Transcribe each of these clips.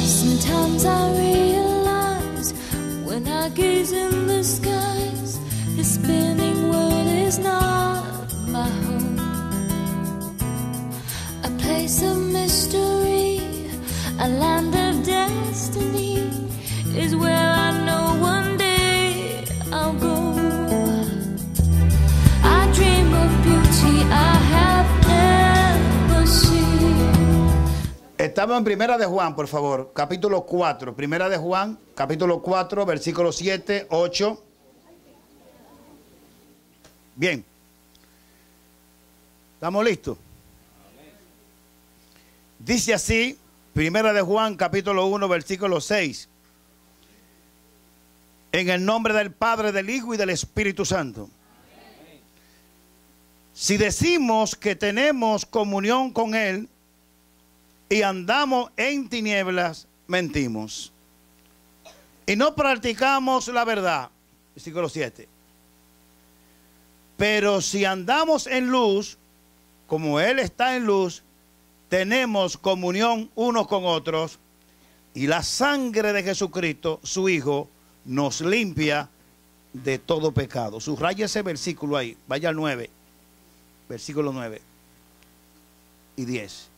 Sometimes I realize when I gaze in the skies, the spinning world is not my home. A place of mystery, a land of destiny is where I know one day I'll go. I dream of beauty I have never seen. Estamos en Primera de Juan, por favor, capítulo 4. Primera de Juan, capítulo 4, versículos 7, 8. Bien. ¿Estamos listos? Dice así, Primera de Juan, capítulo 1, versículo 6. En el nombre del Padre, del Hijo y del Espíritu Santo. Si decimos que tenemos comunión con Él y andamos en tinieblas, mentimos. Y no practicamos la verdad. Versículo 7. Pero si andamos en luz, como Él está en luz, tenemos comunión unos con otros, y la sangre de Jesucristo, su Hijo, nos limpia de todo pecado. Subraya ese versículo ahí. Vaya al 9. Versículo 9 y 10.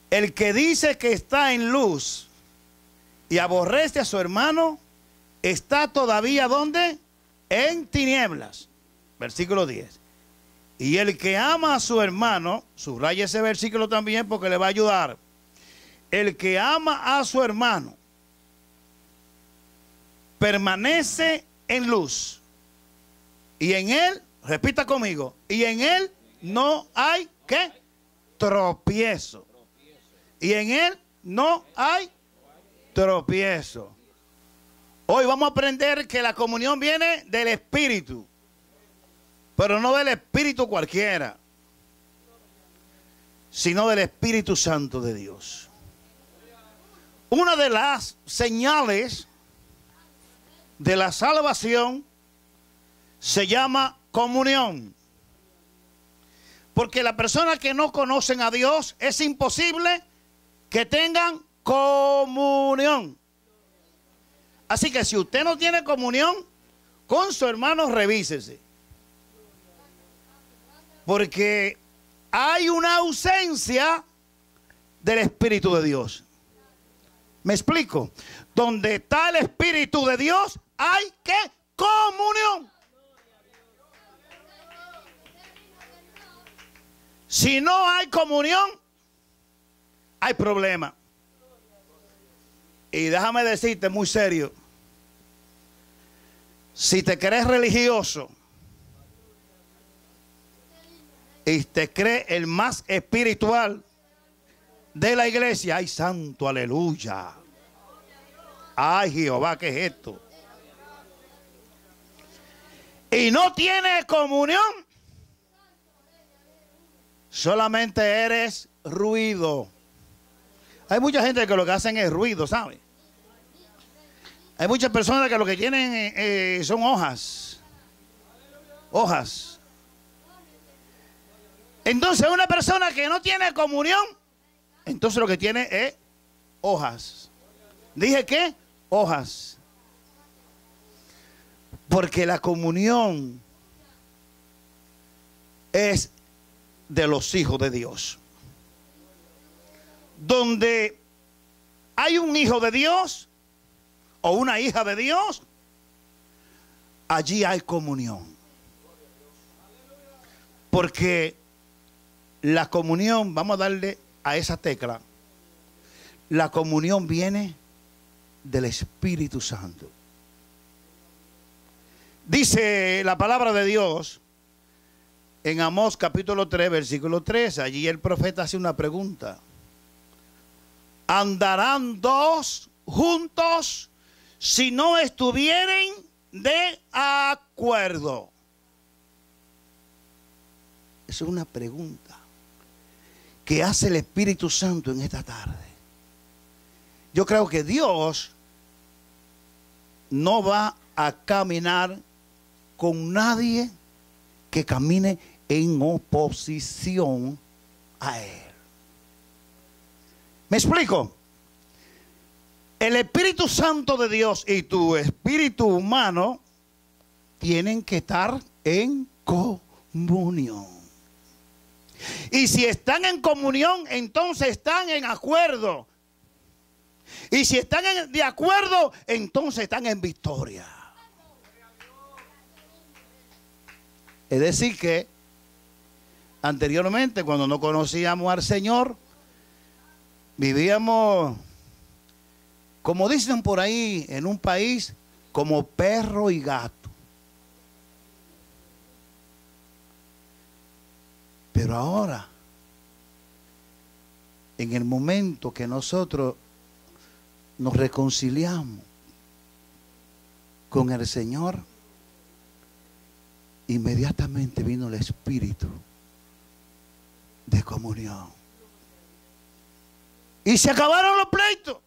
El que dice que está en luz y aborrece a su hermano, está todavía ¿dónde? En tinieblas. Versículo 10. Y el que ama a su hermano, subraya ese versículo también porque le va a ayudar. El que ama a su hermano permanece en luz. Y en él, repita conmigo, y en él no hay, ¿qué? Tropiezo. Y en él no hay tropiezo. Hoy vamos a aprender que la comunión viene del Espíritu, pero no del Espíritu cualquiera, sino del Espíritu Santo de Dios. Una de las señales de la salvación se llama comunión. Porque las personas que no conocen a Dios es imposible que tengan comunión. Así que si usted no tiene comunión con su hermano, revísese. Porque hay una ausencia del Espíritu de Dios. ¿Me explico? Donde está el Espíritu de Dios, hay que comunión. Si no hay comunión, hay problema. Y déjame decirte muy serio, si te crees religioso y te crees el más espiritual de la iglesia, ay santo, aleluya, ay Jehová, ¿qué es esto? Y no tienes comunión, solamente eres ruido. Hay mucha gente que lo que hacen es ruido, ¿sabe? Hay muchas personas que lo que tienen son hojas. Hojas. Entonces una persona que no tiene comunión, entonces lo que tiene es hojas. ¿Dije qué? Hojas. Porque la comunión es de los hijos de Dios. Donde hay un hijo de Dios o una hija de Dios, allí hay comunión. Porque la comunión, vamos a darle a esa tecla, la comunión viene del Espíritu Santo. Dice la palabra de Dios en Amós capítulo 3, versículo 3, allí el profeta hace una pregunta. ¿Andarán dos juntos si no estuvieren de acuerdo? Esa es una pregunta. que hace el Espíritu Santo en esta tarde. Yo creo que Dios no va a caminar con nadie que camine en oposición a Él. ¿Me explico? El Espíritu Santo de Dios y tu espíritu humano tienen que estar en comunión. Y si están en comunión, entonces están en acuerdo. Y si están de acuerdo, entonces están en victoria. Es decir que anteriormente, cuando no conocíamos al Señor, vivíamos, como dicen por ahí, en un país como perro y gato. Pero ahora, en el momento que nosotros nos reconciliamos con el Señor, inmediatamente vino el espíritu de comunión. Y se acabaron los pleitos.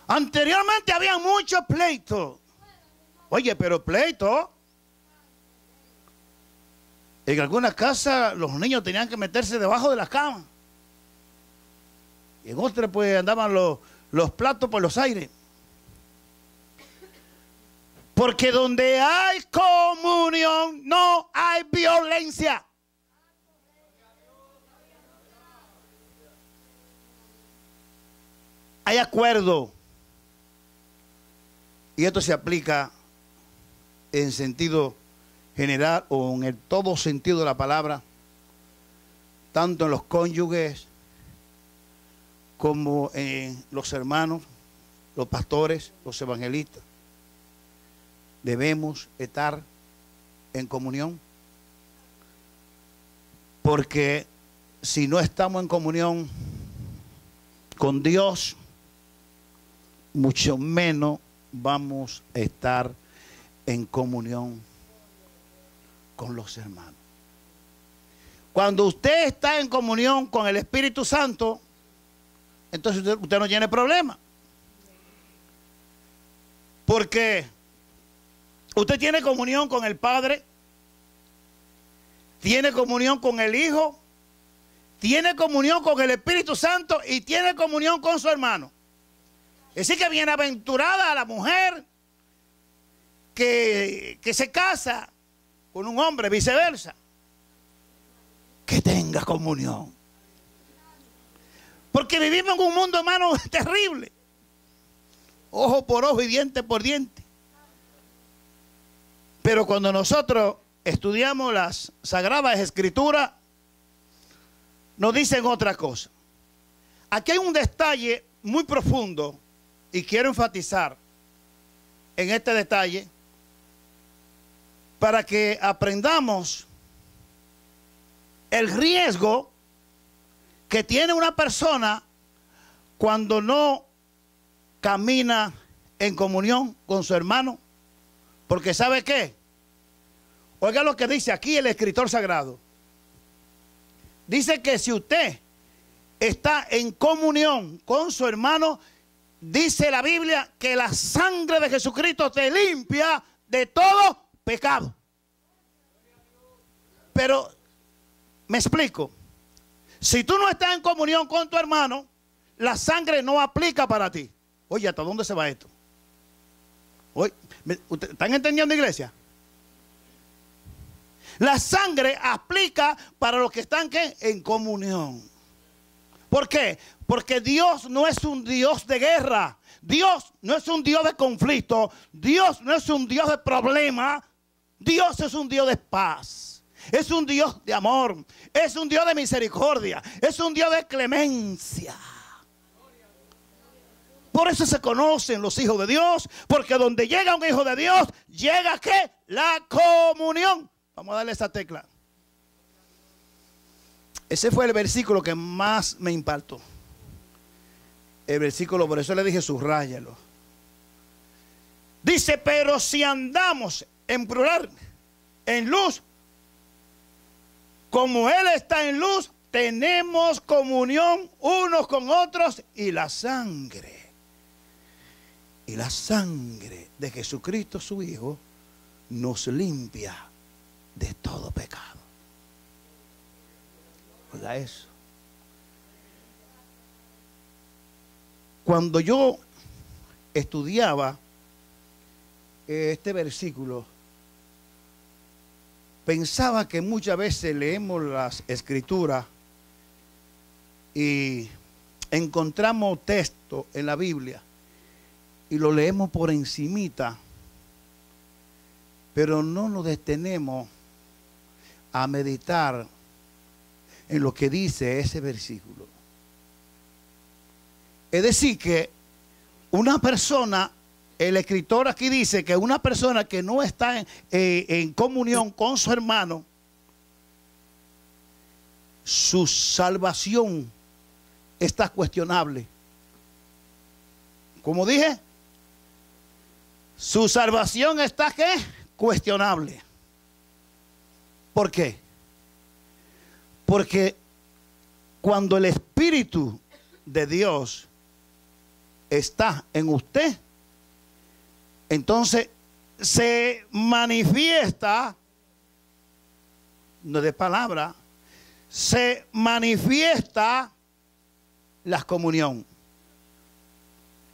Anteriormente había muchos pleitos. Oye, pero pleitos. En algunas casas los niños tenían que meterse debajo de las camas. Y en otras pues andaban los platos por los aires. Porque donde hay comunión no hay violencia. Hay acuerdo. Y esto se aplica en sentido general o en el todo sentido de la palabra, tanto en los cónyuges como en los hermanos, los pastores, los evangelistas. Debemos estar en comunión, porque si no estamos en comunión con Dios, mucho menos vamos a estar en comunión con los hermanos. Cuando usted está en comunión con el Espíritu Santo, entonces usted no tiene problema. Porque usted tiene comunión con el Padre, tiene comunión con el Hijo, tiene comunión con el Espíritu Santo y tiene comunión con su hermano. Es decir, que bienaventurada la mujer que se casa con un hombre, viceversa, que tenga comunión. Porque vivimos en un mundo, hermano, terrible. Ojo por ojo y diente por diente. Pero cuando nosotros estudiamos las Sagradas Escrituras, nos dicen otra cosa. Aquí hay un detalle muy profundo y quiero enfatizar en este detalle para que aprendamos el riesgo que tiene una persona cuando no camina en comunión con su hermano. Porque ¿sabe qué? Oiga lo que dice aquí el escritor sagrado. Dice que si usted está en comunión con su hermano, dice la Biblia que la sangre de Jesucristo te limpia de todo pecado. Pero, me explico. Si tú no estás en comunión con tu hermano, la sangre no aplica para ti. Oye, ¿hasta dónde se va esto? Oye, ¿están entendiendo, iglesia? La sangre aplica para los que están ¿qué? En comunión. ¿Por qué? Porque Dios no es un Dios de guerra. Dios no es un Dios de conflicto. Dios no es un Dios de problema. Dios es un Dios de paz. Es un Dios de amor. Es un Dios de misericordia. Es un Dios de clemencia. Por eso se conocen los hijos de Dios. Porque donde llega un hijo de Dios, llega ¿qué? La comunión. Vamos a darle esa tecla. Ese fue el versículo que más me impactó. El versículo, por eso le dije subráyalo. Dice, pero si andamos en plural, en luz, como Él está en luz, tenemos comunión unos con otros y la sangre de Jesucristo su Hijo nos limpia de todo pecado. Oiga eso. Cuando yo estudiaba este versículo, pensaba que muchas veces leemos las escrituras y encontramos texto en la Biblia y lo leemos por encimita, pero no nos detenemos a meditar en lo que dice ese versículo. Es decir, que una persona, el escritor aquí dice que una persona que no está en comunión con su hermano, su salvación está cuestionable. Como dije, su salvación está ¿qué? Cuestionable. ¿Por qué? Porque cuando el Espíritu de Dios está en usted, entonces se manifiesta, no de palabra, se manifiesta la comunión.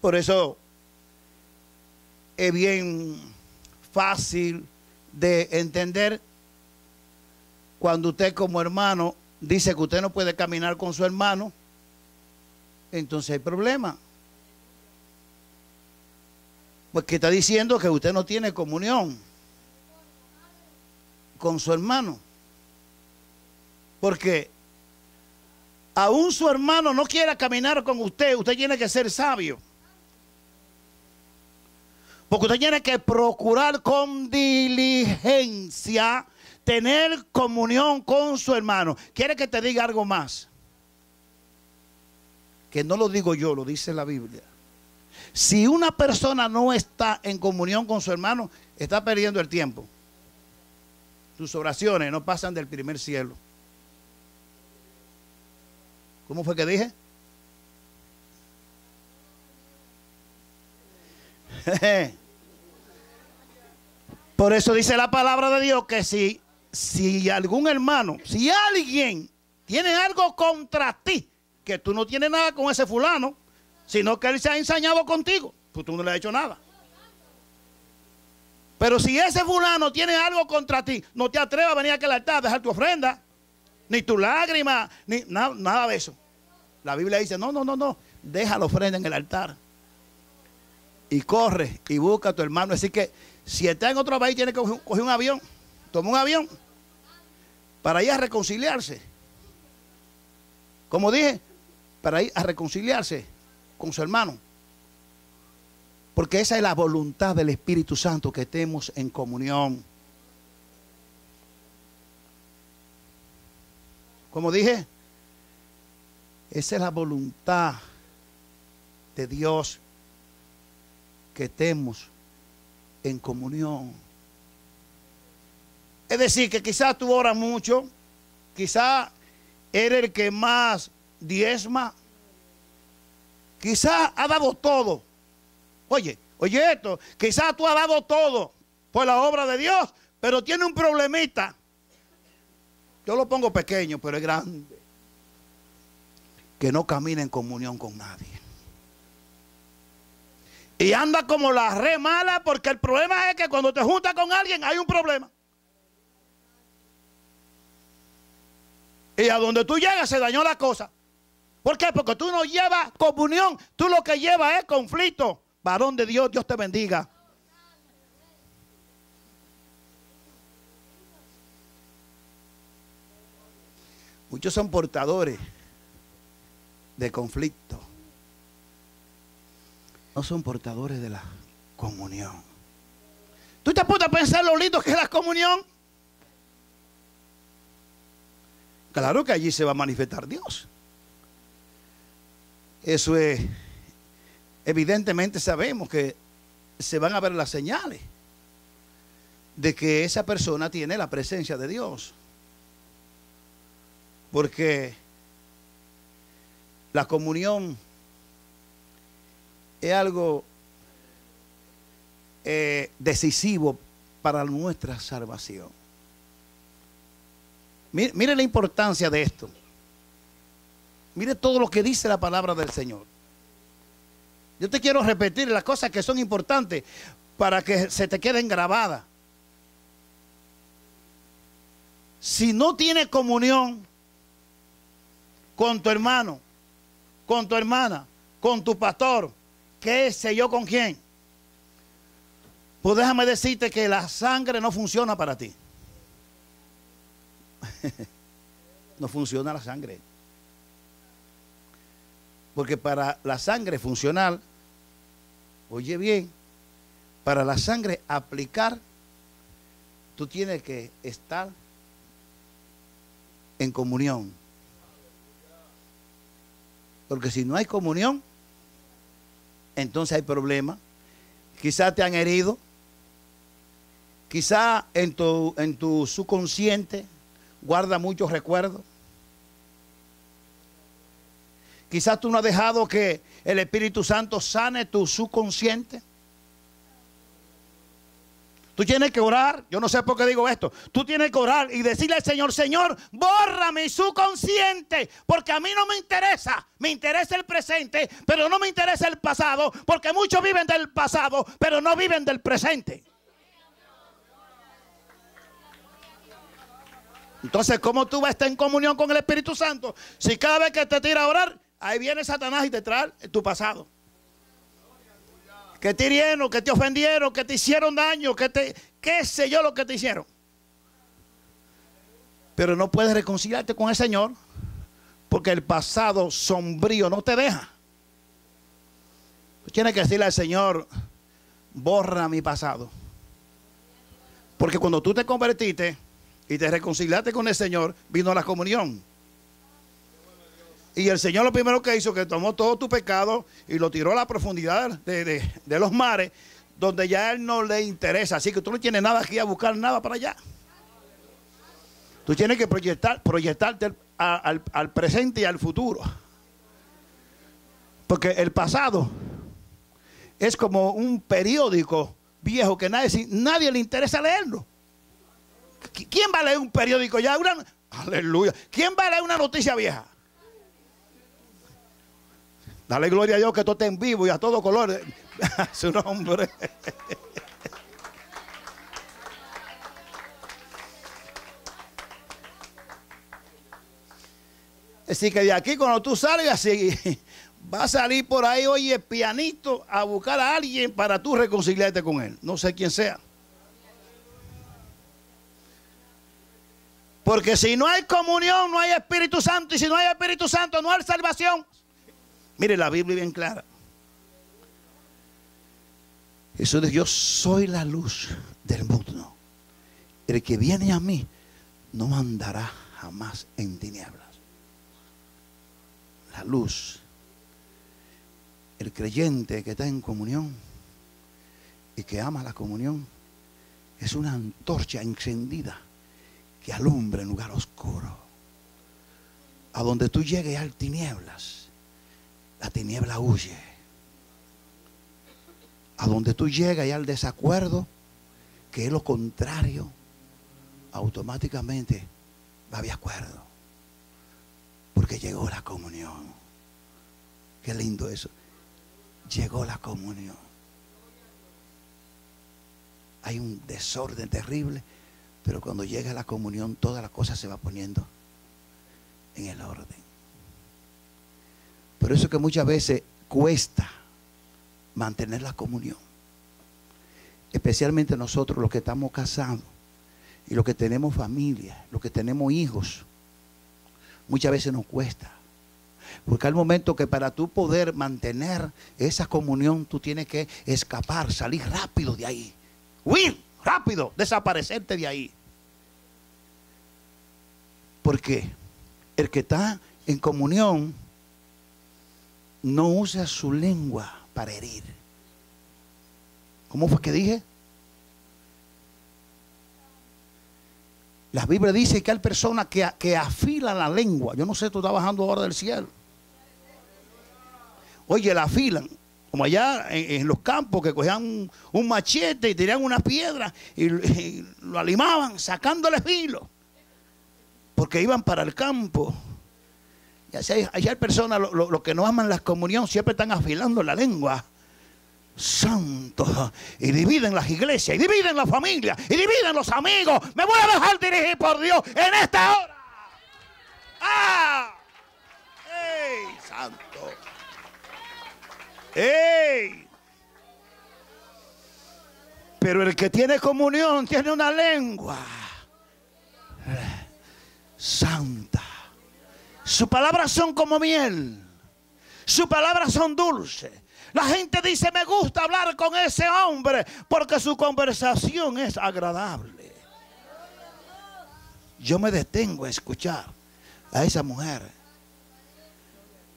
Por eso es bien fácil de entender cuando usted como hermano dice que usted no puede caminar con su hermano, entonces hay problema. Porque está diciendo que usted no tiene comunión con su hermano. Porque aún su hermano no quiera caminar con usted, usted tiene que ser sabio. Porque usted tiene que procurar con diligencia tener comunión con su hermano. ¿Quiere que te diga algo más? Que no lo digo yo, lo dice la Biblia. Si una persona no está en comunión con su hermano, está perdiendo el tiempo. Tus oraciones no pasan del primer cielo. ¿Cómo fue que dije? Por eso dice la palabra de Dios que si algún hermano, si alguien tiene algo contra ti, que tú no tienes nada con ese fulano, sino que él se ha ensañado contigo, pues tú no le has hecho nada. Pero si ese fulano tiene algo contra ti, no te atrevas a venir aquí al altar a dejar tu ofrenda, ni tu lágrima, ni nada de eso. La Biblia dice, no, deja la ofrenda en el altar. Y corre y busca a tu hermano. Así que si está en otro país, tiene que coger un avión, toma un avión para ir a reconciliarse. Como dije, para ir a reconciliarse con su hermano. Porque esa es la voluntad del Espíritu Santo, que estemos en comunión. Como dije, esa es la voluntad de Dios, que estemos en comunión. Es decir, que quizás tú oras mucho, quizás eres el que más diezma, quizás ha dado todo. Oye esto, quizás tú has dado todo por la obra de Dios, pero tiene un problemita. Yo lo pongo pequeño, pero es grande. Que no camina en comunión con nadie. Y anda como la re mala, porque el problema es que cuando te juntas con alguien hay un problema. Y a donde tú llegas se dañó la cosa. ¿Por qué? Porque tú no llevas comunión, tú lo que llevas es conflicto. Varón de Dios, Dios te bendiga. Muchos son portadores de conflicto. No son portadores de la comunión. ¿Tú te puedes pensar lo lindo que es la comunión? Claro que allí se va a manifestar Dios. Eso es, evidentemente sabemos que se van a ver las señales de que esa persona tiene la presencia de Dios. Porque La comunión es algo decisivo para nuestra salvación. Mire la importancia de esto. Mire todo lo que dice la palabra del Señor. Yo te quiero repetir las cosas que son importantes para que se te queden grabadas. Si no tienes comunión con tu hermano, con tu hermana, con tu pastor, qué sé yo con quién, pues déjame decirte que la sangre no funciona para ti. No funciona la sangre. Porque para la sangre funcional, oye bien, para la sangre aplicar, tú tienes que estar en comunión. Porque si no hay comunión, entonces hay problemas. Quizás te han herido. Quizás en tu subconsciente guarda muchos recuerdos. Quizás tú no has dejado que el Espíritu Santo sane tu subconsciente. Tú tienes que orar. Yo no sé por qué digo esto. Tú tienes que orar y decirle al Señor: Señor, borra mi subconsciente, porque a mí no me interesa. Me interesa el presente, pero no me interesa el pasado, porque muchos viven del pasado, pero no viven del presente. Entonces, ¿cómo tú vas a estar en comunión con el Espíritu Santo si cada vez que te tira a orar, ahí viene Satanás y te trae tu pasado? Que te hirieron, que te ofendieron, que te hicieron daño, qué sé yo lo que te hicieron. Pero no puedes reconciliarte con el Señor porque el pasado sombrío no te deja. Tú tienes que decirle al Señor: borra mi pasado. Porque cuando tú te convertiste y te reconciliaste con el Señor, vino la comunión. Y el Señor lo primero que hizo, que tomó todo tu pecado y lo tiró a la profundidad de los mares, donde ya a Él no le interesa. Así que tú no tienes nada aquí a buscar nada para allá. Tú tienes que proyectarte al presente y al futuro. Porque el pasado es como un periódico viejo que nadie le interesa leerlo. ¿Quién va a leer un periódico ya? Aleluya. ¿Quién va a leer una noticia vieja? Dale gloria a Dios que todo está en vivo y a todo color. Su nombre. Así que de aquí, cuando tú salgas, así, va a salir por ahí, oye, pianito, a buscar a alguien para tú reconciliarte con él. No sé quién sea. Porque si no hay comunión, no hay Espíritu Santo. Y si no hay Espíritu Santo, no hay salvación. Mire, la Biblia es bien clara. Jesús dijo: yo soy la luz del mundo. El que viene a mí no andará jamás en tinieblas. La luz. El creyente que está en comunión y que ama la comunión es una antorcha encendida que alumbra en lugar oscuro. A donde tú llegues hay tinieblas, la tiniebla huye. A donde tú llegas y al desacuerdo, que es lo contrario, automáticamente va a haber acuerdo. Porque llegó la comunión. Qué lindo eso. Llegó la comunión. Hay un desorden terrible, pero cuando llega la comunión, toda la cosa se va poniendo en el orden. Por eso que muchas veces cuesta mantener la comunión. Especialmente nosotros los que estamos casados y los que tenemos familia, los que tenemos hijos. Muchas veces nos cuesta. Porque al momento que para tú poder mantener esa comunión, tú tienes que escapar, salir rápido de ahí. Huir rápido, desaparecerte de ahí. Porque el que está en comunión no usa su lengua para herir. ¿Cómo fue que dije? La Biblia dice que hay personas que afilan la lengua. Yo no sé, tú estás bajando ahora del cielo. Oye, la afilan. Como allá en los campos que cogían un machete y tiraban una piedra y lo alimaban sacándole filo. Porque iban para el campo. Y así hay personas, los que no aman la comunión, siempre están afilando la lengua. Santo. Y dividen las iglesias, y dividen la familia, y dividen los amigos. Me voy a dejar dirigir por Dios en esta hora. ¡Ah! ¡Ey, santo! ¡Ey! Pero el que tiene comunión tiene una lengua santa. Sus palabras son como miel. Sus palabras son dulces. La gente dice, me gusta hablar con ese hombre porque su conversación es agradable. Yo me detengo a escuchar a esa mujer.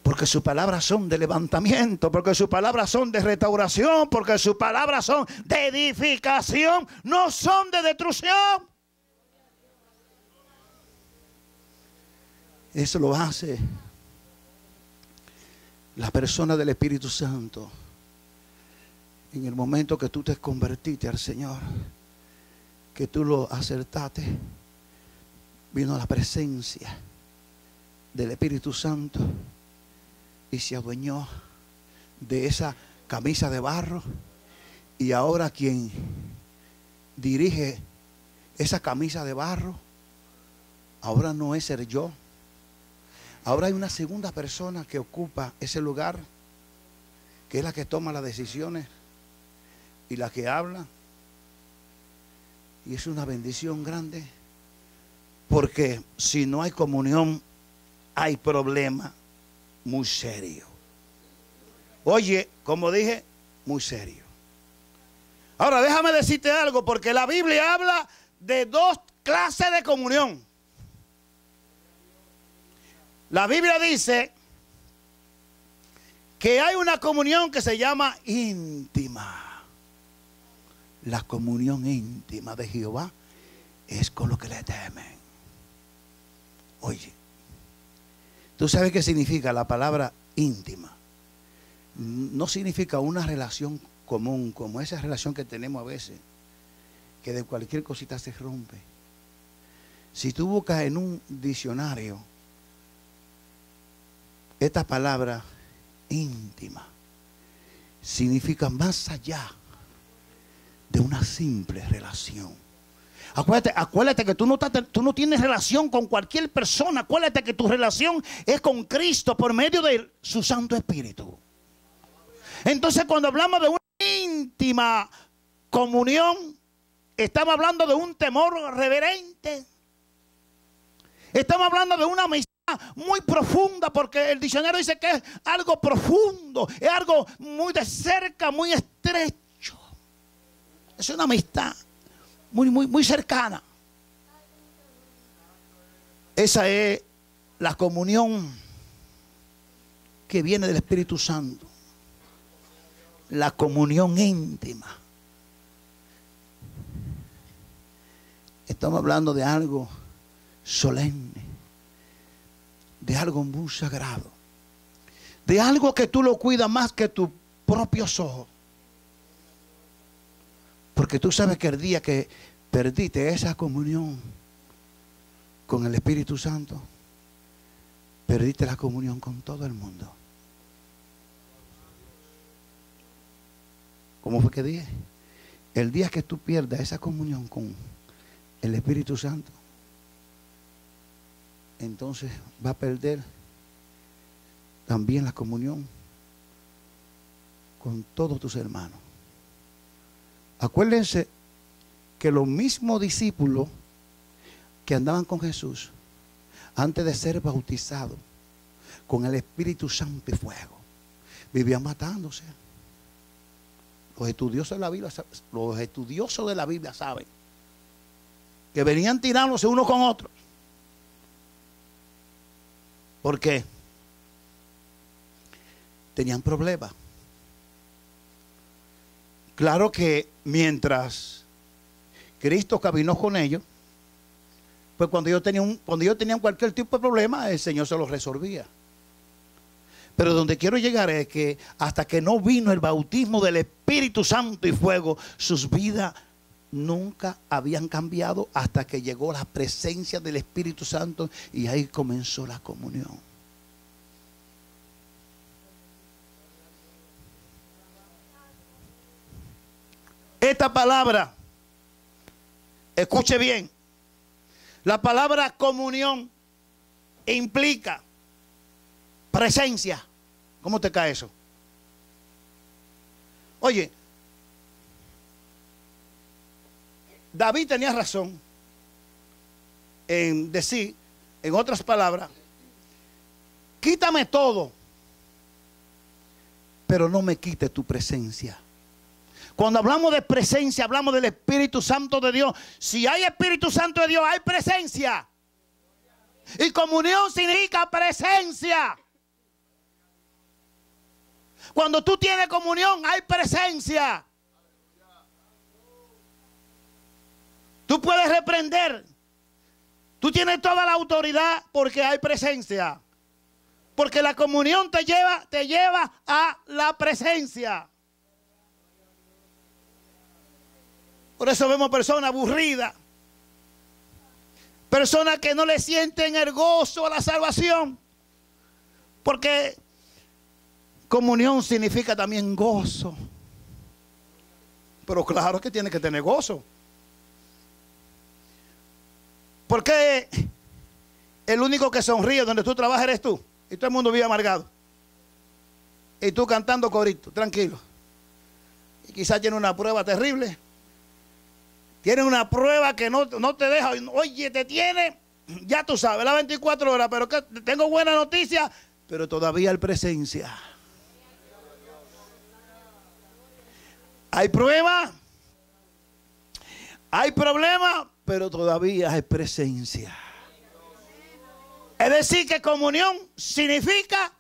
Porque sus palabras son de levantamiento, porque sus palabras son de restauración, porque sus palabras son de edificación, no son de destrucción. Eso lo hace la persona del Espíritu Santo. En el momento que tú te convertiste al Señor, que tú lo acertaste, vino la presencia del Espíritu Santo y se adueñó de esa camisa de barro. Y ahora quien dirige esa camisa de barro, ahora no es ser yo. Ahora hay una segunda persona que ocupa ese lugar, que es la que toma las decisiones y la que habla. Y es una bendición grande, porque si no hay comunión, hay problema muy serio. Oye, como dije, muy serio. Ahora déjame decirte algo, porque la Biblia habla de dos clases de comunión. La Biblia dice que hay una comunión que se llama íntima. La comunión íntima de Jehová es con lo que le temen. Oye, ¿tú sabes qué significa la palabra íntima? No significa una relación común, como esa relación que tenemos a veces, que de cualquier cosita se rompe. Si tú buscas en un diccionario esta palabra íntima, significa más allá de una simple relación. Acuérdate que tú no tienes relación con cualquier persona. Acuérdate que tu relación es con Cristo por medio de su Santo Espíritu. Entonces, cuando hablamos de una íntima comunión, estamos hablando de un temor reverente. Estamos hablando de una amistad muy profunda, porque el diccionario dice que es algo profundo, es algo muy de cerca, muy estrecho. Es una amistad muy cercana. Esa es la comunión que viene del Espíritu Santo. La comunión íntima. Estamos hablando de algo solemne, de algo muy sagrado, de algo que tú lo cuidas más que tus propios ojos. Porque tú sabes que el día que perdiste esa comunión con el Espíritu Santo, perdiste la comunión con todo el mundo. ¿Cómo fue que dije? El día que tú pierdas esa comunión con el Espíritu Santo, entonces va a perder también la comunión con todos tus hermanos. Acuérdense que los mismos discípulos que andaban con Jesús, antes de ser bautizados con el Espíritu Santo y fuego, vivían matándose. Los estudiosos de la Biblia saben que venían tirándose unos con otros. ¿Por qué? Tenían problemas. Claro que mientras Cristo caminó con ellos, pues cuando ellos tenían cualquier tipo de problema, el Señor se los resolvía. Pero donde quiero llegar es que hasta que no vino el bautismo del Espíritu Santo y fuego, sus vidas nunca habían cambiado hasta que llegó la presencia del Espíritu Santo y ahí comenzó la comunión. Esta palabra, escuche bien, la palabra comunión implica presencia. ¿Cómo te cae eso? Oye, David tenía razón en decir, en otras palabras, quítame todo, pero no me quite tu presencia. Cuando hablamos de presencia, hablamos del Espíritu Santo de Dios. Si hay Espíritu Santo de Dios, hay presencia. Y comunión significa presencia. Cuando tú tienes comunión, hay presencia. Tú puedes reprender. Tú tienes toda la autoridad porque hay presencia. Porque la comunión te lleva a la presencia. Por eso vemos personas aburridas. Personas que no le sienten el gozo a la salvación. Porque comunión significa también gozo. Pero claro que tiene que tener gozo. Porque el único que sonríe donde tú trabajas eres tú. Y todo el mundo vive amargado. Y tú cantando corito, tranquilo. Y quizás tiene una prueba terrible. Tiene una prueba que no te deja. Oye, te tiene, ya tú sabes, las 24 horas. Pero que tengo buena noticia. Pero todavía hay presencia. Hay prueba. Hay problema. Pero todavía hay presencia. Es decir, que comunión significa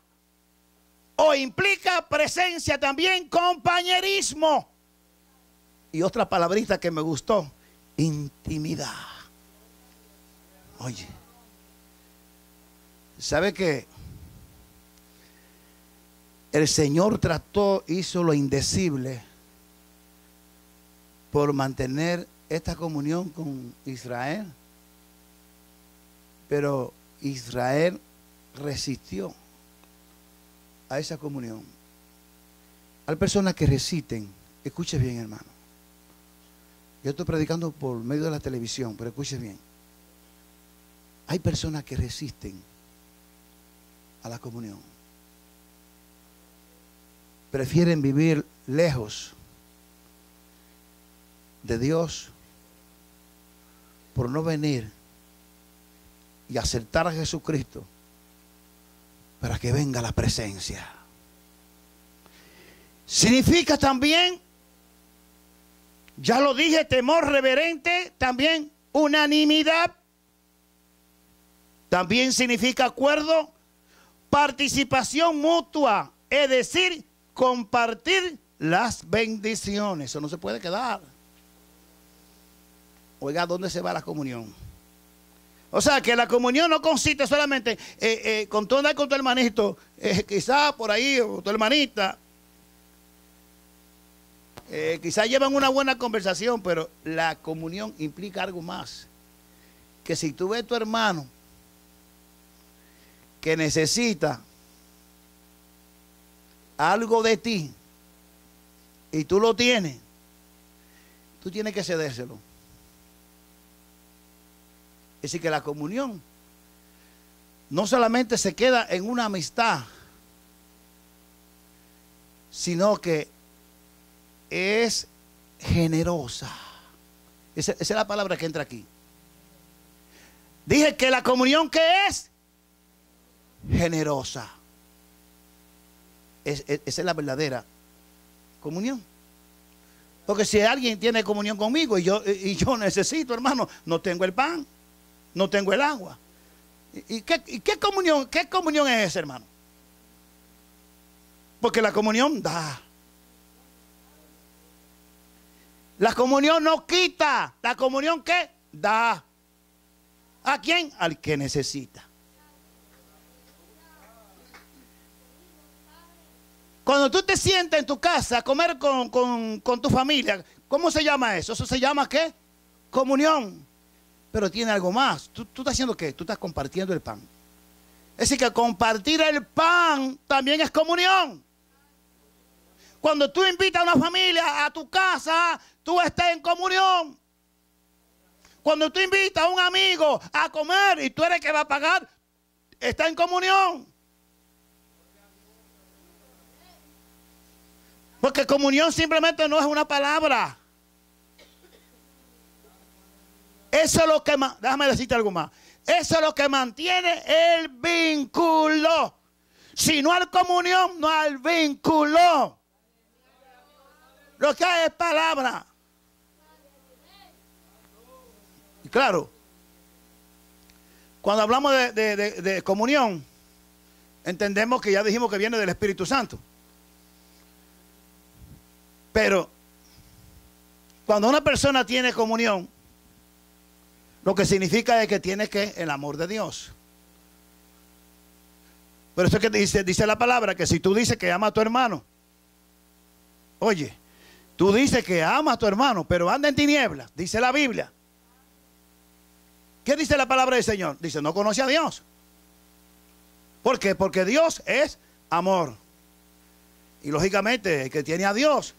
o implica presencia también, compañerismo. Y otra palabrita que me gustó, intimidad. Oye, ¿sabe qué? El Señor hizo lo indecible por mantener esta comunión con Israel. Pero Israel resistió a esa comunión. Hay personas que resisten. Escuche bien, hermano. Yo estoy predicando por medio de la televisión, pero escuche bien. Hay personas que resisten a la comunión. Prefieren vivir lejos de Dios por no venir y aceptar a Jesucristo para que venga la presencia. Significa también, ya lo dije, temor reverente, también unanimidad. También significa acuerdo, participación mutua, es decir, compartir las bendiciones. Eso no se puede quedar. Oiga, ¿dónde se va la comunión? O sea, que la comunión no consiste solamente con tu hermanito, quizás por ahí, o tu hermanita. Quizás llevan una buena conversación, pero la comunión implica algo más. Que si tú ves a tu hermano que necesita algo de ti y tú lo tienes, tú tienes que cedérselo. Es decir, que la comunión no solamente se queda en una amistad, sino que es generosa. Esa es la palabra que entra aquí. Dije que la comunión, ¿qué es? Generosa. Esa es la verdadera comunión. Porque si alguien tiene comunión conmigo y yo necesito, hermano, no tengo el pan, no tengo el agua. ¿Y qué comunión es esa, hermano? Porque la comunión da. La comunión no quita. La comunión, ¿qué? Da. ¿A quién? Al que necesita. Cuando tú te sientas en tu casa a comer con tu familia, ¿cómo se llama eso? ¿Eso se llama qué? Comunión. Pero tiene algo más. ¿Tú estás haciendo qué? Tú estás compartiendo el pan. Es decir, que compartir el pan también es comunión. Cuando tú invitas a una familia a tu casa, tú estás en comunión. Cuando tú invitas a un amigo a comer y tú eres el que va a pagar, está en comunión. Porque comunión simplemente no es una palabra. Eso es lo que, déjame decirte algo más. Eso es lo que mantiene el vínculo. Si no hay comunión, no hay vínculo. Lo que hay es palabra. Y claro, cuando hablamos de comunión, entendemos que ya dijimos que viene del Espíritu Santo. Pero cuando una persona tiene comunión, lo que significa es que tiene el amor de Dios. Por eso es que dice la palabra que si tú dices que ama a tu hermano, oye, tú dices que ama a tu hermano, pero anda en tinieblas, dice la Biblia. ¿Qué dice la palabra del Señor? Dice, no conoce a Dios. ¿Por qué? Porque Dios es amor. Y lógicamente el que tiene a Dios,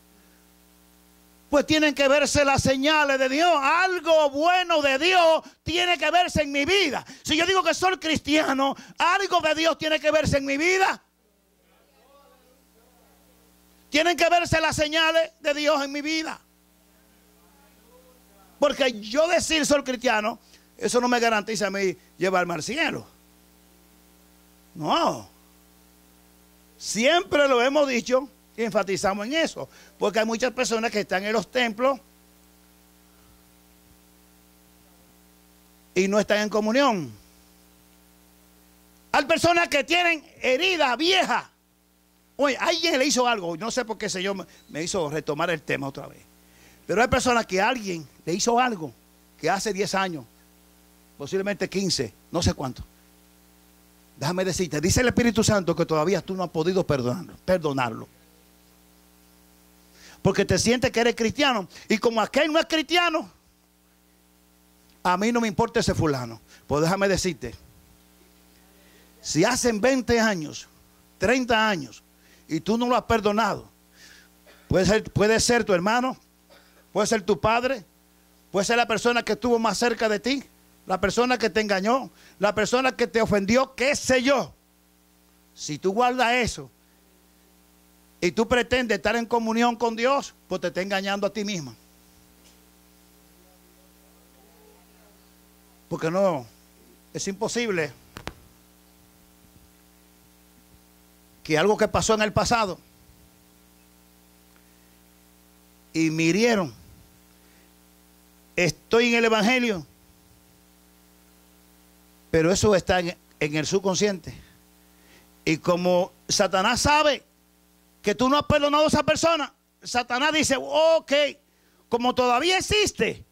pues tienen que verse las señales de Dios. Algo bueno de Dios tiene que verse en mi vida. Si yo digo que soy cristiano, algo de Dios tiene que verse en mi vida. Tienen que verse las señales de Dios en mi vida. Porque yo decir soy cristiano, eso no me garantiza a mí llevarme al cielo. No. Siempre lo hemos dicho y enfatizamos en eso. Porque hay muchas personas que están en los templos y no están en comunión. Hay personas que tienen heridas viejas. Oye, alguien le hizo algo. No sé por qué Señor me hizo retomar el tema otra vez. Pero hay personas que alguien le hizo algo que hace 10 años, posiblemente 15, no sé cuánto. Déjame decirte, dice el Espíritu Santo que todavía tú no has podido perdonarlo. Porque te sientes que eres cristiano. Y como aquel no es cristiano, a mí no me importa ese fulano. Pues déjame decirte, si hacen 20 años, 30 años, y tú no lo has perdonado, puede ser tu hermano, puede ser tu padre, puede ser la persona que estuvo más cerca de ti, la persona que te engañó, la persona que te ofendió, qué sé yo. Si tú guardas eso y tú pretendes estar en comunión con Dios, pues te está engañando a ti mismo. Porque no, es imposible que algo que pasó en el pasado y me hirieron, estoy en el Evangelio, pero eso está en el subconsciente. Y como Satanás sabe que tú no has perdonado a esa persona, Satanás dice, ok, como todavía existe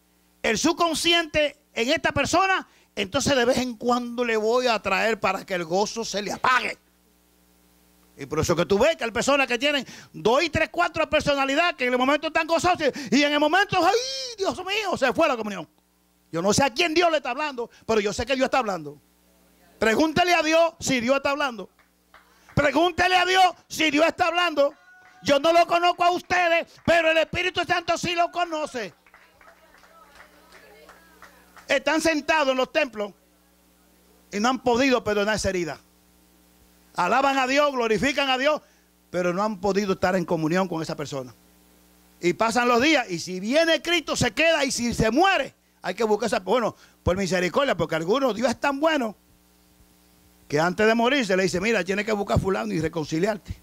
el subconsciente en esta persona, entonces de vez en cuando le voy a traer para que el gozo se le apague. Y por eso que tú ves que hay personas que tienen 2 y 3, 4 personalidades que en el momento están gozosos y en el momento, ¡ay, Dios mío! Se fue la comunión. Yo no sé a quién Dios le está hablando, pero yo sé que Dios está hablando. Pregúntele a Dios si Dios está hablando. Pregúntele a Dios si Dios está hablando. Yo no lo conozco a ustedes, pero el Espíritu Santo sí lo conoce. Están sentados en los templos y no han podido perdonar esa herida. Alaban a Dios, glorifican a Dios, pero no han podido estar en comunión con esa persona. Y pasan los días y si viene Cristo se queda y si se muere hay que buscar esa, bueno, por misericordia, porque algunos, Dios es tan bueno que antes de morirse le dice, mira, tienes que buscar a fulano y reconciliarte.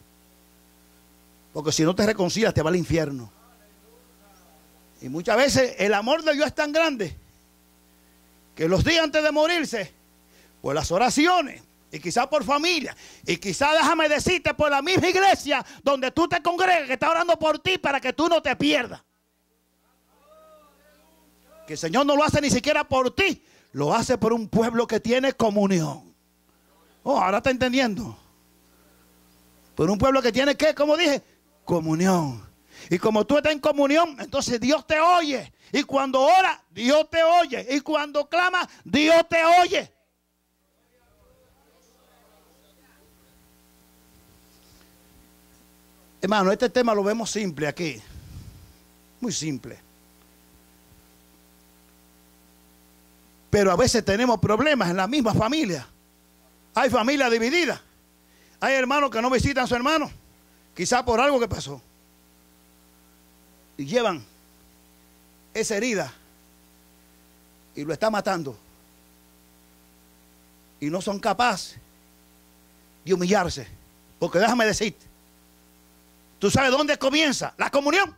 Porque si no te reconcilias te va al infierno. Y muchas veces el amor de Dios es tan grande que los días antes de morirse, por las oraciones, y quizás por familia, y quizás déjame decirte por la misma iglesia donde tú te congregas, que está orando por ti para que tú no te pierdas. Que el Señor no lo hace ni siquiera por ti, lo hace por un pueblo que tiene comunión. Oh, ahora está entendiendo. Por un pueblo que tiene, ¿qué? Como dije, comunión. Y como tú estás en comunión, entonces Dios te oye. Y cuando ora, Dios te oye. Y cuando clama, Dios te oye. Hermano, este tema lo vemos simple aquí. Muy simple. Pero a veces tenemos problemas en la misma familia. Hay familias divididas. Hay hermanos que no visitan a su hermano. Quizá por algo que pasó. Y llevan esa herida. Y lo está matando. Y no son capaces de humillarse. Porque déjame decirte. ¿Tú sabes dónde comienza la comunión?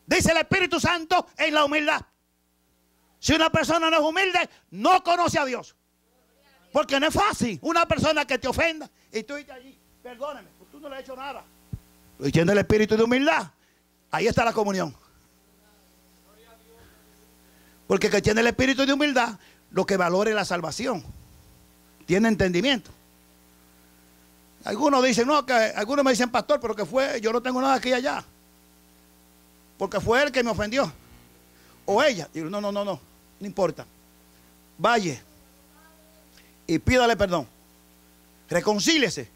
Dice el Espíritu Santo en la humildad. Si una persona no es humilde, no conoce a Dios. Porque no es fácil una persona que te ofenda y tú dices allí, perdóname, pues tú no le has hecho nada. Y tiene el espíritu de humildad. Ahí está la comunión. Porque el que tiene el espíritu de humildad, lo que valore la salvación, tiene entendimiento. Algunos dicen, no, que algunos me dicen, pastor, pero que fue, yo no tengo nada aquí y allá. Porque fue él que me ofendió. O ella. Y yo, no importa. Vaya y pídale perdón. Reconcíliese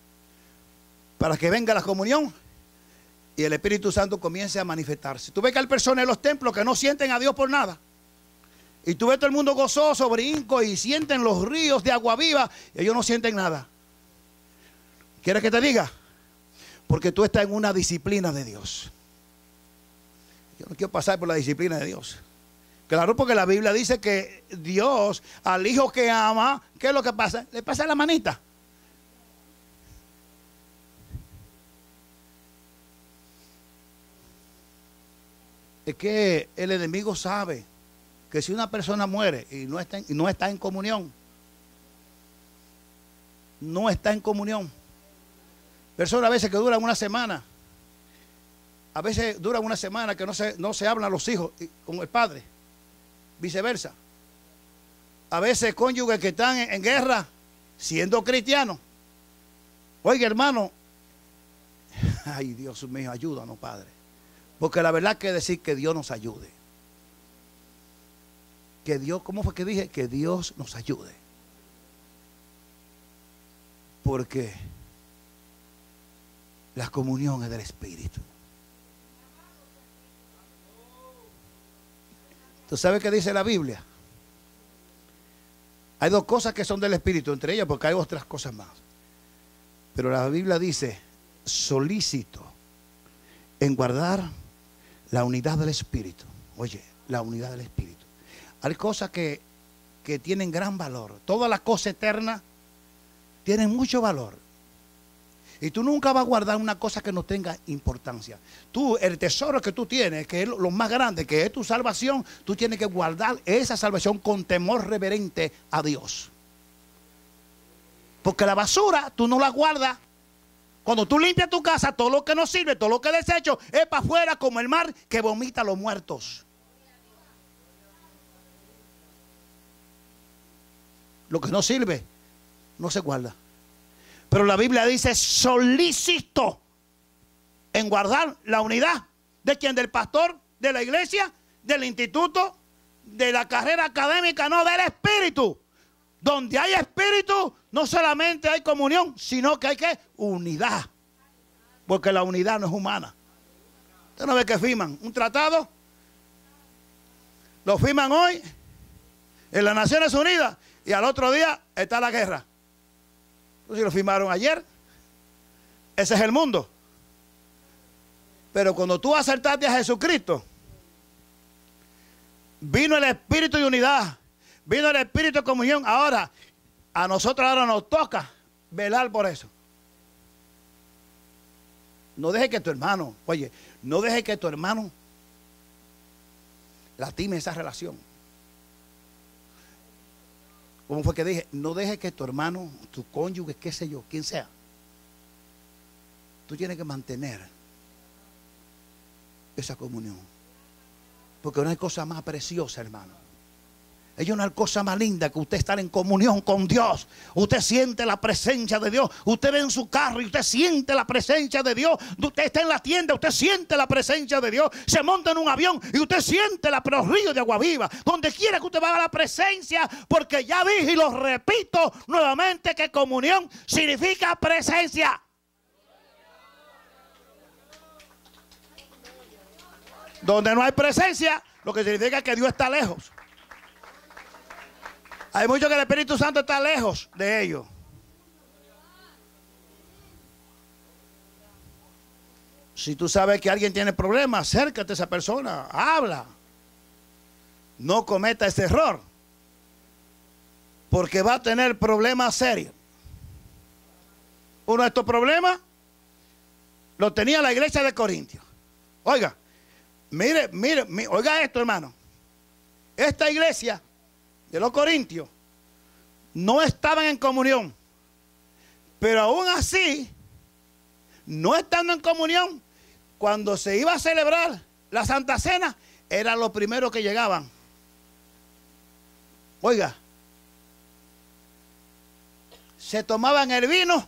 para que venga la comunión y el Espíritu Santo comience a manifestarse. Tú ves que hay personas en los templos que no sienten a Dios por nada. Y tú ves todo el mundo gozoso, brinco y sienten los ríos de agua viva y ellos no sienten nada. ¿Quieres que te diga? Porque tú estás en una disciplina de Dios. Yo no quiero pasar por la disciplina de Dios. Claro, porque la Biblia dice que Dios al hijo que ama, ¿qué es lo que pasa? Le pasa la manita. Es que el enemigo sabe que si una persona muere y no está en comunión, no está en comunión. Personas a veces que duran una semana, a veces duran una semana que no se hablan los hijos con el padre, viceversa. A veces cónyuges que están en guerra siendo cristianos. Oiga, hermano, ay, Dios mío, ayúdanos, Padre. Porque la verdad que decir que Dios nos ayude. Que Dios, ¿cómo fue que dije? Que Dios nos ayude. Porque la comunión es del Espíritu. ¿Tú sabes qué dice la Biblia? Hay dos cosas que son del Espíritu, entre ellas porque hay otras cosas más. Pero la Biblia dice, solícito en guardar la unidad del Espíritu. Oye, la unidad del Espíritu. Hay cosas que tienen gran valor. Todas las cosas eternas tienen mucho valor. Y tú nunca vas a guardar una cosa que no tenga importancia. Tú, el tesoro que tú tienes, que es lo más grande, que es tu salvación, tú tienes que guardar esa salvación con temor reverente a Dios. Porque la basura tú no la guardas. Cuando tú limpias tu casa, todo lo que no sirve, todo lo que desecho, es para afuera como el mar que vomita a los muertos. Lo que no sirve, no se guarda. Pero la Biblia dice solícito en guardar la unidad. ¿De quién? Del pastor, de la iglesia, del instituto, de la carrera académica, no, del Espíritu. Donde hay Espíritu, no solamente hay comunión, sino que hay ¿qué? Unidad. Porque la unidad no es humana. Usted no ve que firman un tratado. Lo firman hoy en las Naciones Unidas y al otro día está la guerra. Si lo firmaron ayer, ese es el mundo. Pero cuando tú acertaste a Jesucristo, vino el espíritu de unidad, vino el espíritu de comunión. Ahora, a nosotros ahora nos toca velar por eso. No deje que tu hermano, oye, no deje que tu hermano lastime esa relación. ¿Cómo fue que dije? No dejes que tu hermano, tu cónyuge, qué sé yo, quien sea. Tú tienes que mantener esa comunión. Porque no hay cosa más preciosa, hermano, Hay una cosa más linda que usted estar en comunión con Dios. Usted siente la presencia de Dios. Usted ve en su carro y usted siente la presencia de Dios. Usted está en la tienda, usted siente la presencia de Dios. Se monta en un avión y usted siente los ríos de agua viva. Donde quiera que usted vaya a la presencia, porque ya dije y lo repito nuevamente que comunión significa presencia. Donde no hay presencia, lo que significa que Dios está lejos. Hay muchos que el Espíritu Santo está lejos de ellos. Si tú sabes que alguien tiene problemas, acércate a esa persona, habla. No cometa ese error, porque va a tener problemas serios. Uno de estos problemas lo tenía la iglesia de Corintios. Oiga, mire, oiga esto, hermano. Esta iglesia de los corintios no estaban en comunión, pero aún así, no estando en comunión, cuando se iba a celebrar la Santa Cena, era lo primero que llegaban. Oiga, se tomaban el vino,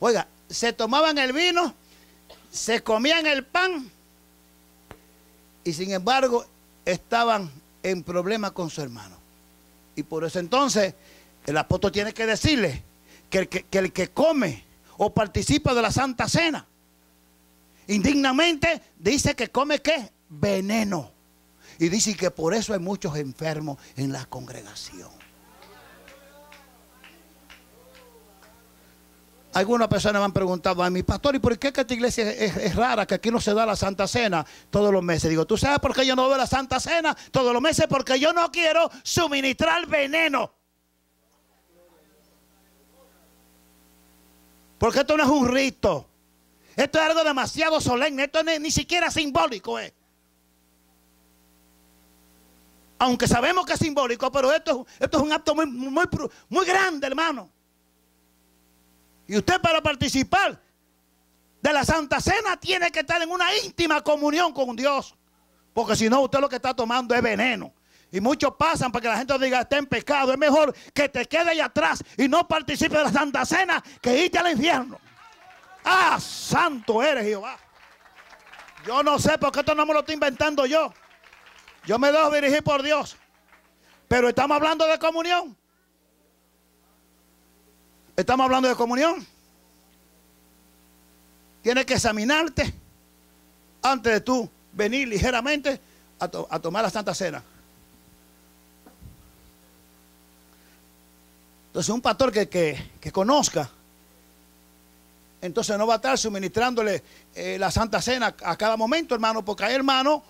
oiga, se tomaban el vino, se comían el pan y sin embargo estaban en problemas con su hermano. Y por eso entonces el apóstol tiene que decirle que el que come o participa de la Santa Cena indignamente dice que come ¿qué? Veneno. Y dice que por eso hay muchos enfermos en la congregación. Algunas personas me han preguntado a mi pastor, ¿y por qué que esta iglesia es rara, que aquí no se da la Santa Cena todos los meses? Digo, ¿tú sabes por qué yo no doy la Santa Cena todos los meses? Porque yo no quiero suministrar veneno. Porque esto no es un rito. Esto es algo demasiado solemne. Esto ni siquiera simbólico es. Aunque sabemos que es simbólico, pero esto es un acto muy grande, hermano. Y usted para participar de la Santa Cena tiene que estar en una íntima comunión con Dios. Porque si no, usted lo que está tomando es veneno. Y muchos pasan para que la gente diga, está en pecado. Es mejor que te quede ahí atrás y no participe de la Santa Cena que irte al infierno. ¡Ah, santo eres, Jehová! Yo no sé por qué esto no me lo estoy inventando yo. Yo me dejo dirigir por Dios. Pero estamos hablando de comunión. Estamos hablando de comunión. Tienes que examinarte antes de tú venir ligeramente a tomar la Santa Cena. Entonces un pastor que conozca, entonces no va a estar suministrándole la Santa Cena a cada momento, hermano, porque hay hermanos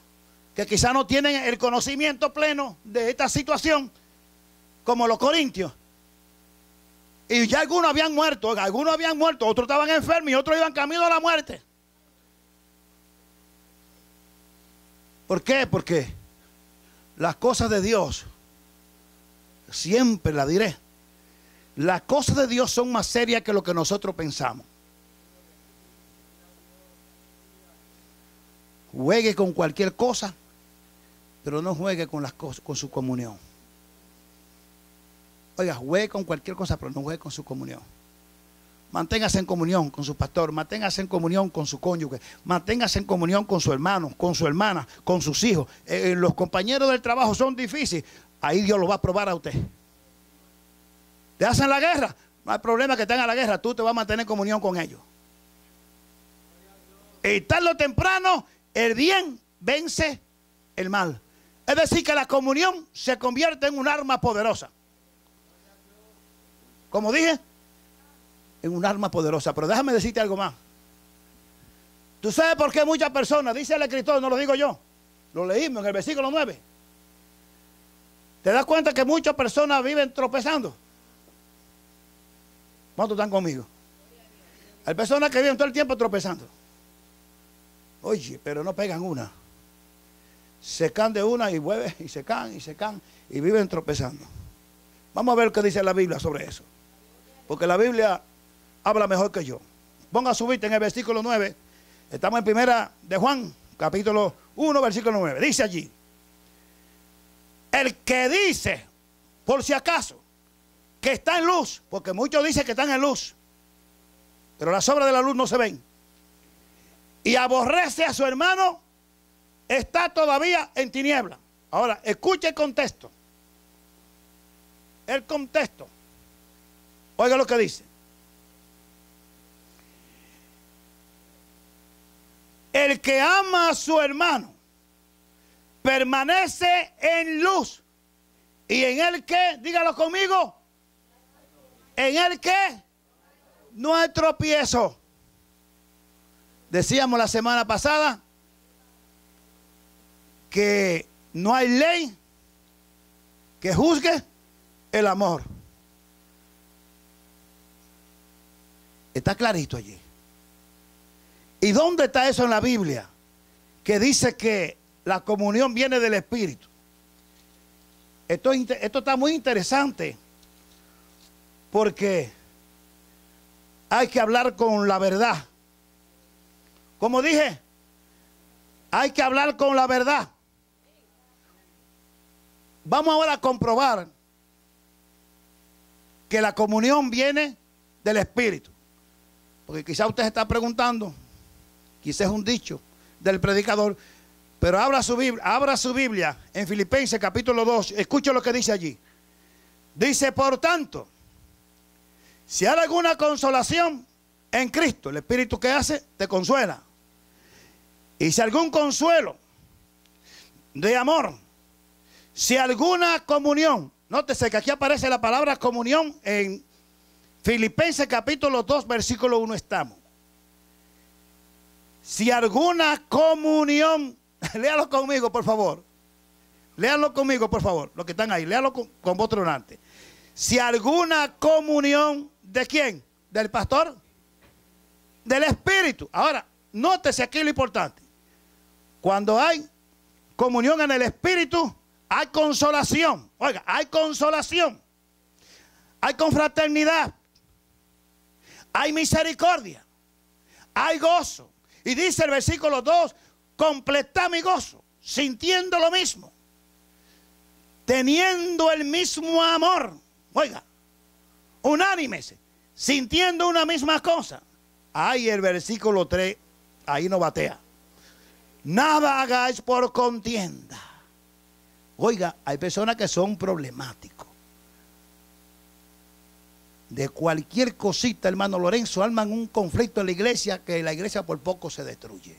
que quizás no tienen el conocimiento pleno de esta situación, como los corintios. Y ya algunos habían muerto, otros estaban enfermos y otros iban camino a la muerte. ¿Por qué? Porque las cosas de Dios, siempre la diré, las cosas de Dios son más serias que lo que nosotros pensamos. Juegue con cualquier cosa, pero no juegue con las cosas, con su comunión. Oiga, juegue con cualquier cosa, pero no juegue con su comunión. Manténgase en comunión con su pastor, manténgase en comunión con su cónyuge, manténgase en comunión con su hermano, con su hermana, con sus hijos. Los compañeros del trabajo son difíciles, ahí Dios lo va a probar a usted. ¿Te hacen la guerra? No hay problema que tengan la guerra, tú te vas a mantener en comunión con ellos. Y tarde o temprano, el bien vence el mal. Es decir, que la comunión se convierte en un arma poderosa. Como dije, en un arma poderosa. Pero déjame decirte algo más. ¿Tú sabes por qué muchas personas, dice el escritor, no lo digo yo, lo leímos en el versículo 9? ¿Te das cuenta que muchas personas viven tropezando? ¿Cuántos están conmigo? Hay personas que viven todo el tiempo tropezando. Oye, pero no pegan una. Se caen de una y vuelven y se caen y viven tropezando. Vamos a ver qué dice la Biblia sobre eso. Porque la Biblia habla mejor que yo. Ponga su vista en el versículo 9. Estamos en primera de Juan, capítulo 1, versículo 9. Dice allí: El que dice, por si acaso, que está en luz, porque muchos dicen que están en luz, pero las obras de la luz no se ven, y aborrece a su hermano, está todavía en tiniebla. Ahora, escuche el contexto. El contexto. Oiga lo que dice. El que ama a su hermano permanece en luz. ¿Y en el qué? Dígalo conmigo. ¿En el qué? No hay tropiezo. Decíamos la semana pasada que no hay ley que juzgue el amor. Está clarito allí. ¿Y dónde está eso en la Biblia? Que dice que la comunión viene del Espíritu. Esto está muy interesante porque hay que hablar con la verdad. Como dije, hay que hablar con la verdad. Vamos ahora a comprobar que la comunión viene del Espíritu. Porque quizá usted se está preguntando, quizá es un dicho del predicador, pero abra su Biblia en Filipenses capítulo 2, escuche lo que dice allí. Dice, por tanto, si hay alguna consolación en Cristo, el Espíritu que hace, te consuela. Y si algún consuelo de amor, si alguna comunión, nótese que aquí aparece la palabra comunión en Filipenses capítulo 2, versículo 1 estamos. Si alguna comunión, léalo conmigo por favor. Léalo conmigo por favor, los que están ahí, léalo con voz tronante. Si alguna comunión, ¿de quién? ¿Del pastor? Del Espíritu. Ahora, nótese aquí lo importante. Cuando hay comunión en el Espíritu, hay consolación. Oiga, hay consolación. Hay confraternidad. Hay misericordia. Hay gozo. Y dice el versículo 2, completad mi gozo, sintiendo lo mismo, teniendo el mismo amor. Oiga, unánimes, sintiendo una misma cosa. Ahí el versículo 3, ahí no batea. Nada hagáis por contienda. Oiga, hay personas que son problemáticos. De cualquier cosita, hermano Lorenzo, arman un conflicto en la iglesia que la iglesia por poco se destruye.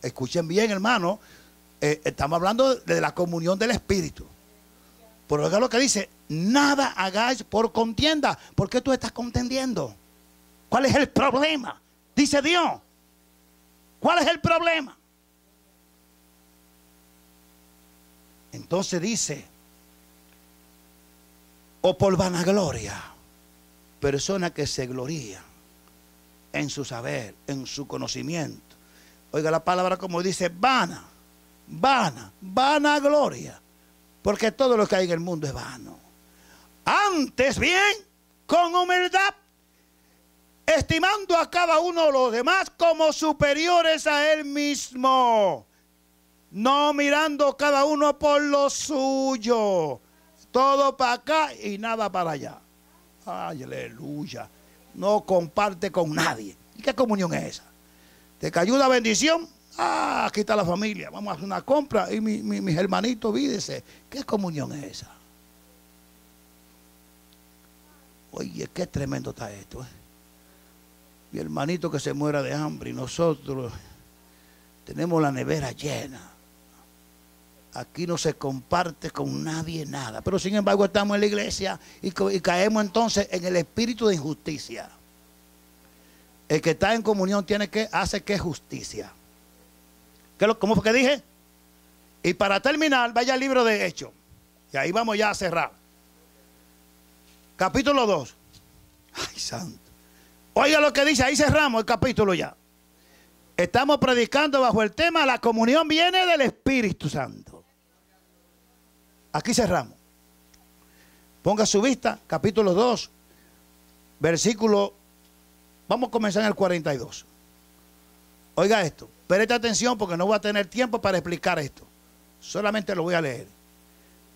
Escuchen bien, hermano, estamos hablando de la comunión del Espíritu. Pero oiga lo que dice, nada hagáis por contienda. ¿Por qué tú estás contendiendo? ¿Cuál es el problema? Dice Dios. ¿Cuál es el problema? Entonces dice, o por vanagloria, personas que se glorían en su saber, en su conocimiento. Oiga la palabra como dice, vanagloria, porque todo lo que hay en el mundo es vano. Antes bien, con humildad, estimando a cada uno de los demás como superiores a él mismo, no mirando cada uno por lo suyo, todo para acá y nada para allá. Ay, aleluya. No comparte con nadie. ¿Y qué comunión es esa? ¿Te cayó una bendición? Ah, aquí está la familia. Vamos a hacer una compra y mis hermanitos, vídese. ¿Qué comunión es esa? Oye, qué tremendo está esto. Mi hermanito que se muera de hambre y nosotros tenemos la nevera llena. Aquí no se comparte con nadie nada. Pero sin embargo estamos en la iglesia y caemos entonces en el espíritu de injusticia. El que está en comunión hace que justicia. ¿Cómo fue que dije? Y para terminar, vaya al libro de Hechos. Y ahí vamos ya a cerrar. Capítulo 2. Ay, santo. Oiga lo que dice, ahí cerramos el capítulo ya. Estamos predicando bajo el tema, la comunión viene del Espíritu Santo. Aquí cerramos. Ponga su vista, capítulo 2, versículo, vamos a comenzar en el 42. Oiga esto, preste atención porque no voy a tener tiempo para explicar esto. Solamente lo voy a leer.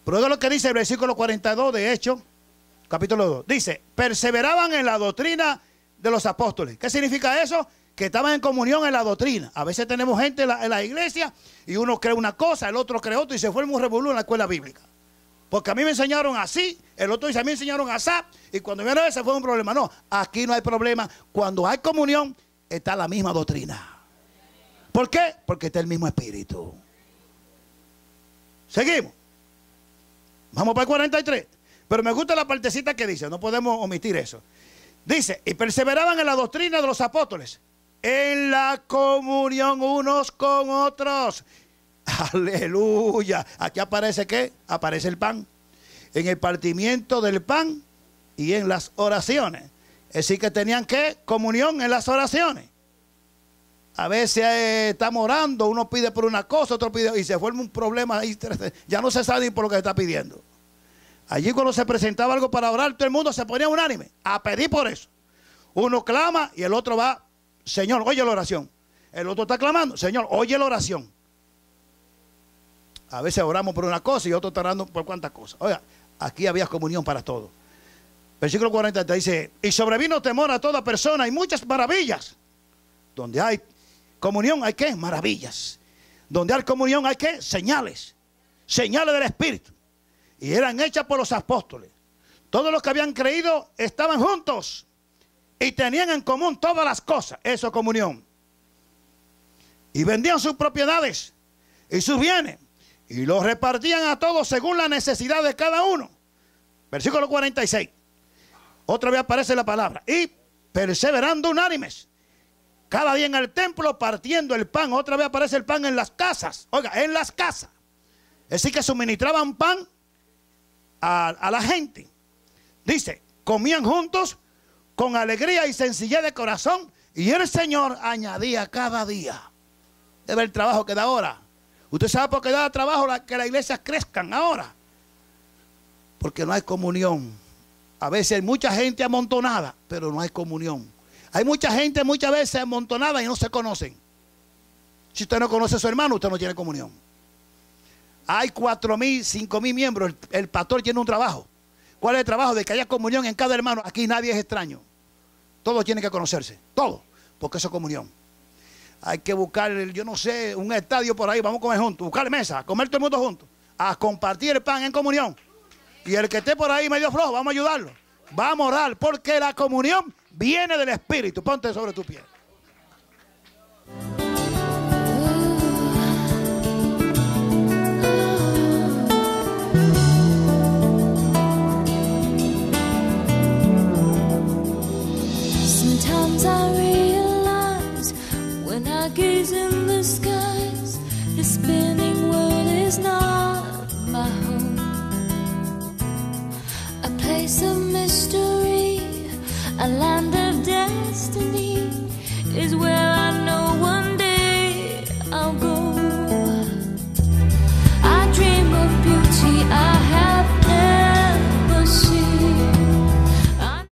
Pero oiga lo que dice el versículo 42 de Hechos, capítulo 2. Dice, perseveraban en la doctrina de los apóstoles. ¿Qué significa eso? Que estaban en comunión en la doctrina. A veces tenemos gente en la iglesia y uno cree una cosa, el otro cree otra y se forma un revolú en la escuela bíblica. Porque a mí me enseñaron así, el otro dice a mí me enseñaron así, y cuando viene a ver se fue un problema. No, aquí no hay problema. Cuando hay comunión, está la misma doctrina. ¿Por qué? Porque está el mismo espíritu. Seguimos. Vamos para el 43. Pero me gusta la partecita que dice, no podemos omitir eso. Dice, y perseveraban en la doctrina de los apóstoles, en la comunión unos con otros. Aleluya. Aquí aparece ¿qué? Aparece el pan. En el partimiento del pan y en las oraciones. Es decir, que tenían ¿qué? Comunión en las oraciones. A veces estamos orando, uno pide por una cosa, otro pide, y se forma un problema ahí, ya no se sabe ni por lo que está pidiendo. Allí cuando se presentaba algo para orar, todo el mundo se ponía unánime a pedir por eso. Uno clama y el otro va, Señor, oye la oración. El otro está clamando, Señor, oye la oración. A veces oramos por una cosa y otro está orando por cuántas cosas. Oiga, aquí había comunión para todos. Versículo 40 dice, y sobrevino temor a toda persona y muchas maravillas. Donde hay comunión hay ¿qué? Maravillas. Donde hay comunión hay ¿qué? Señales. Señales del Espíritu. Y eran hechas por los apóstoles. Todos los que habían creído estaban juntos. Y tenían en común todas las cosas. Eso es comunión. Y vendían sus propiedades y sus bienes. Y los repartían a todos según la necesidad de cada uno. Versículo 46. Otra vez aparece la palabra. Y perseverando unánimes. Cada día en el templo partiendo el pan. Otra vez aparece el pan en las casas. Oiga, en las casas. Es decir, que suministraban pan a la gente. Dice, comían juntos con alegría y sencillez de corazón. Y el Señor añadía cada día. De ver el trabajo que da ahora. Usted sabe por qué da trabajo que las iglesias crezcan ahora. Porque no hay comunión. A veces hay mucha gente amontonada, pero no hay comunión. Hay mucha gente muchas veces amontonada y no se conocen. Si usted no conoce a su hermano, usted no tiene comunión. Hay 4.000, 5.000 miembros. El pastor tiene un trabajo. ¿Cuál es el trabajo? De que haya comunión en cada hermano. Aquí nadie es extraño. Todos tienen que conocerse. Todos. Porque eso es comunión. Hay que buscar, yo no sé, un estadio por ahí. Vamos a comer juntos. Buscar mesa. A comer todo el mundo juntos. A compartir el pan en comunión. Y el que esté por ahí medio flojo, vamos a ayudarlo. Vamos a orar. Porque la comunión viene del Espíritu. Ponte sobre tu pie. Sometimes I realize when I gaze in the skies, the spinning world is not my home. A place of mystery, a land of destiny is where